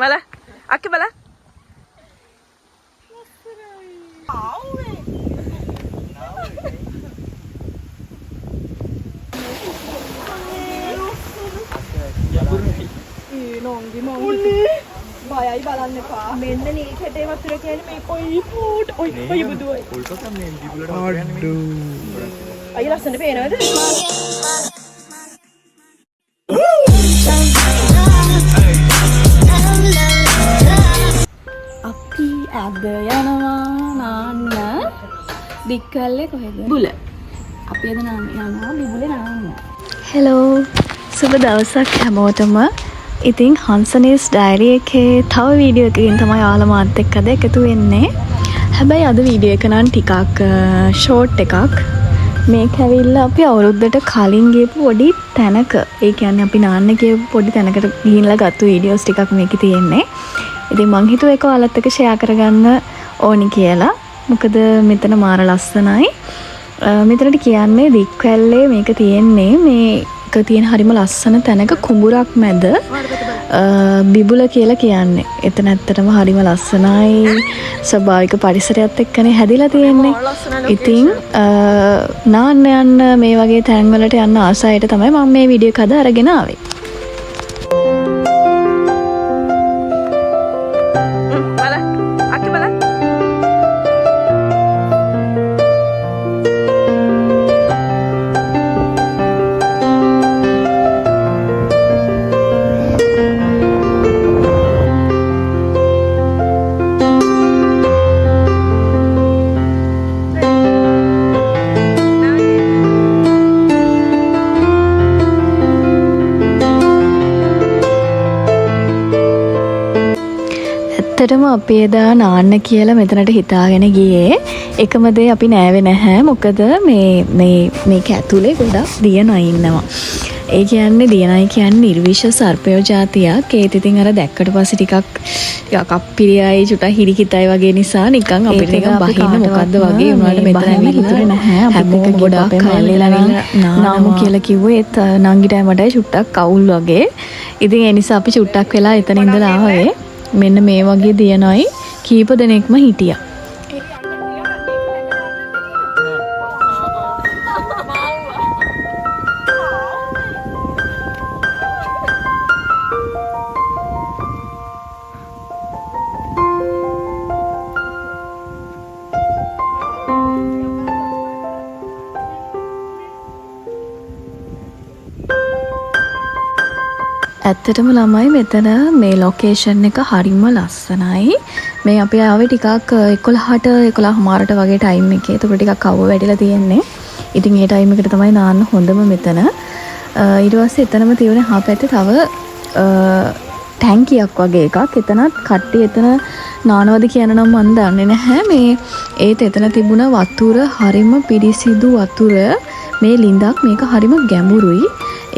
Bala. Akki bala. බයයි බලන්න එපා. මෙන්න නීකටේ වතුර කියන්නේ මේ කොයි පොඩ්. ඔයි ඔයි බුදුයි. උල්ට තමයි දිබුලට අඩු. අය ලස්සන පේනවද? අපි අද යනවා නාන්න දික්කල්ලේ කොහෙද? බුල. අපි අද යනවා බිබුලේ නාන්න. හෙලෝ සුබ දවසක් හැමෝටම. ඉතින් හන්සනීස් ඩයරි එකේ තව වීඩියෝ එකකින් තමයි ඔයාලා මාත් එක්ක අද එකතු වෙන්නේ. හැබැයි අද වීඩියෝ එක නම් ටිකක් ෂෝට් එකක්. මේක ඇවිල්ලා අපි අවුරුද්දට කලින් ගියපු පොඩි තැනක. ඒ කියන්නේ අපි නාන්න ගියපු පොඩි තැනකට ගිහිල්ලා ගත්ත වීඩියෝස් ටිකක් මේකේ තියෙන්නේ. ඉතින් මං හිතුවා ඒක ඔයාලත් එක්ක ෂෙයා කරගන්න ඕනි කියලා. මොකද මෙතන මාර ලස්සනයි. මෙතනට කියන්නේ දික්වැල්ලේ මේක තියෙන්නේ මේක තියෙන හරිම ලස්සන තැනක කුඹුරක් මැද බිබුල කියලා කියන්නේ. එතන ඇත්තටම හරිම ලස්සනයි. ස්වභාවික පරිසරයත් එක්කනේ හැදිලා තියෙන්නේ. ඉතින් නාන්න යන්න මේ වගේ තැන්වලට යන්න ආසායට තමයි මම මේ වීඩියෝ එක අද අරගෙන ආවේ. Bala. Akki bala. ඇත්තටම අපි එදා නාන්න කියලා මෙතනට හිතාගෙන ගියේ එකම දේ අපි නෑවේ නැහැ. මොකද මේක ඇතුලේ ගොඩක් දියණයි ඉන්නවා. ඒ කියන්නේ දියණයි කියන්නේ නිර්විෂ සර්පයෝ జాතියක්. ඒත් ඉතින් අර දැක්කට පස්සේ ටිකක් අප්පිරියයි චුටා හිරිකිතයි වගේ නිසා නිකන් අපිට නිකන් බහින්න මොකද්ද වගේ උනාට මෙතන ඇවිල්ලා නැහැ. අපිත් එක්ක ගොඩක් කල්ලිලා නාමු කියලා කිව්වේ ඒත් නංගිටයි මටයි චුට්ටක් කවුල් වගේ. ඉතින් ඒ නිසා අපි චුට්ටක් වෙලා එතන ඉඳලා ආවේ. මෙන්න මේ වගේ දියණයි කීප දෙනෙක්ම හිටියා. ඇත්තටම ළමයි මෙතන මේ ලොකේෂන් එක හරිම ලස්සනයි. මේ අපි ආවේ ටිකක් 11ට 11:00 වගේ ටයිම් එකේ. ඒක ටිකක් කවුව වැඩිලා තියෙන්නේ. ඉතින් ඒ ටයිම් එකට තමයි නාන්න හොඳම මෙතන. ඊට පස්සේ එතනම තියෙන හා පැත්තේ තව ටැංකියක් වගේ එකක්. එතනත් කට්ටිය එතන නානවද කියන නම් මම දන්නේ නැහැ. මේ ඒත් එතන තිබුණ වතුර හරිම පිරිසිදු වතුර. මේ ලිඳක් මේක හරිම ගැඹුරුයි.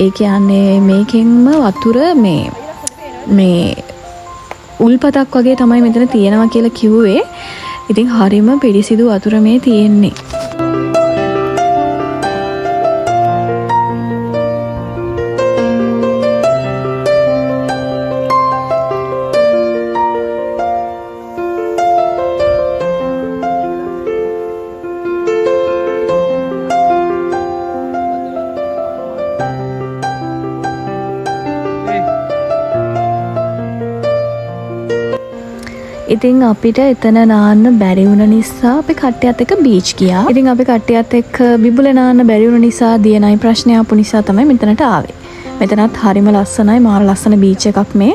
ඒ කියන්නේ මේකෙන්ම වතුර මේ උල්පතක් වගේ තමයි මෙතන තියෙනවා කියලා කිව්වේ. ඉතින් හරිම පිරිසිදු වතුර මේ තියෙන්නේ. ඉතින් අපිට එතන නාන්න බැරි වුණ නිසා අපි කට්ටියත් එක්ක බීච් ගියා. ඉතින් අපි කට්ටියත් එක්ක බිබුලේ නාන්න බැරි වුණ නිසා දියණයි ප්‍රශ්නය ආපු නිසා තමයි මෙතනට ආවේ. මෙතනත් හරිම ලස්සනයි. මාර ලස්සන බීච් එකක් මේ.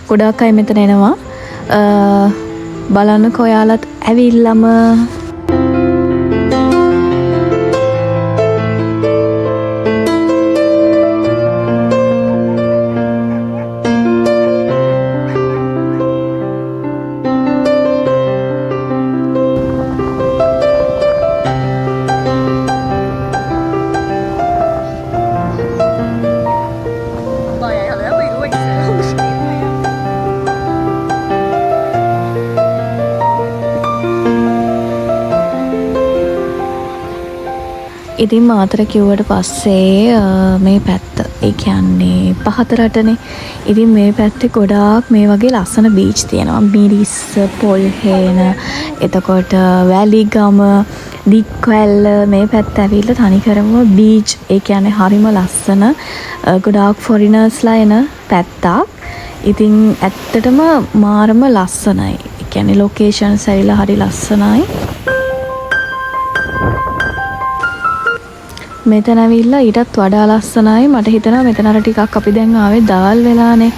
ගොඩාක් අය මෙතන එනවා. බලන්නකෝ ඔයාලත් ඇවිල්ලාම ඉතින් මාතර කිව්වට පස්සේ මේ පැත්ත ඒ කියන්නේ පහතරටනේ. ඉතින් මේ පැත්තේ ගොඩාක් මේ වගේ ලස්සන බීච් තියෙනවා. මිරිස්, පොල්හේන, එතකොට වැලිගම, දික්වැල්ල මේ පැත්ත ඇවිල්ලා තනිකරම බීච්. ඒ කියන්නේ හරිම ලස්සන ගොඩාක් ෆොරිනර්ස්ලා එන පැත්තක්. ඉතින් ඇත්තටම මාරම ලස්සනයි. ඒ කියන්නේ ලොකේෂන්ස් ඇවිල්ලා හරි ලස්සනයි. මෙතන ඇවිල්ලා ඊටත් වඩා ලස්සනයි. මට හිතෙනවා මෙතන අර ටිකක් අපි දැන් ආවේ දවල් වෙලානේ.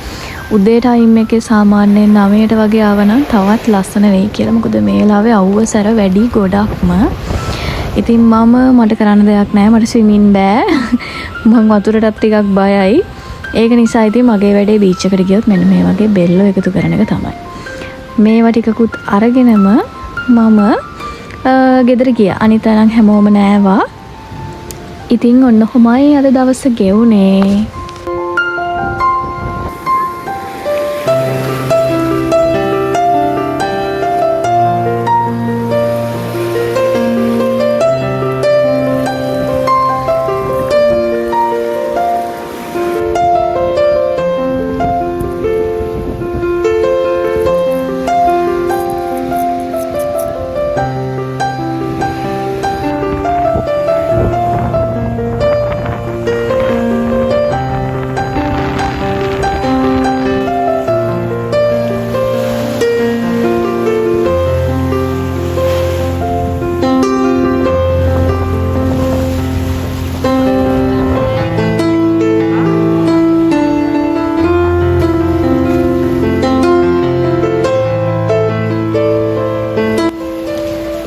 උදේ ටයිම් එකේ සාමාන්‍යයෙන් 9ට වගේ ආවනම් තවත් ලස්සන වෙයි කියලා. මොකද මේ වෙලාවේ අවුවසර වැඩි ගොඩක්ම. ඉතින් මට කරන්න දෙයක් නැහැ. මට ස්විමින් බෑ. මං වතුරටත් ටිකක් බයයි. ඒක නිසා ඉතින් මගේ වැඩේ බීච් එකට ගියොත් මෙන්න මේ වගේ බෙල්ලෝ එකතු කරන එක තමයි. මේවා ටිකකුත් අරගෙනම මම ගෙදර ගියා. අනිත් අය නම් හැමෝම නෑවා. ඉතින් ඔන්න කොහොමයි අද දවස ගෙවුනේ.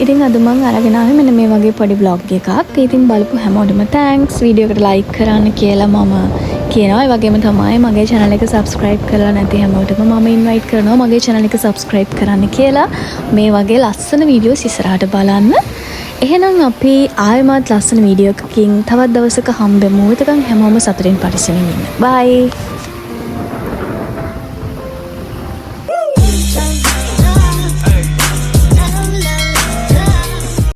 ඉතින් අද මම අරගෙන ආවේ මෙන්න මේ වගේ පොඩි vlog එකක්. ඉතින් බලපු හැමෝටම thanks. වීඩියෝ එකට like කරන්න කියලා මම කියනවා. ඒ වගේම තමයි මගේ channel එක subscribe කරලා නැති හැමෝටම මම invite කරනවා මගේ channel එක subscribe කරන්න කියලා. මේ වගේ ලස්සන වීඩියෝස් ඉස්සරහට බලන්න. එහෙනම් අපි ආයෙමත් ලස්සන වීඩියෝ එකකින් තවත් දවසක හම්බෙමු. එතකන් හැමෝම සතුටින් පරිස්සමින් ඉන්න. bye.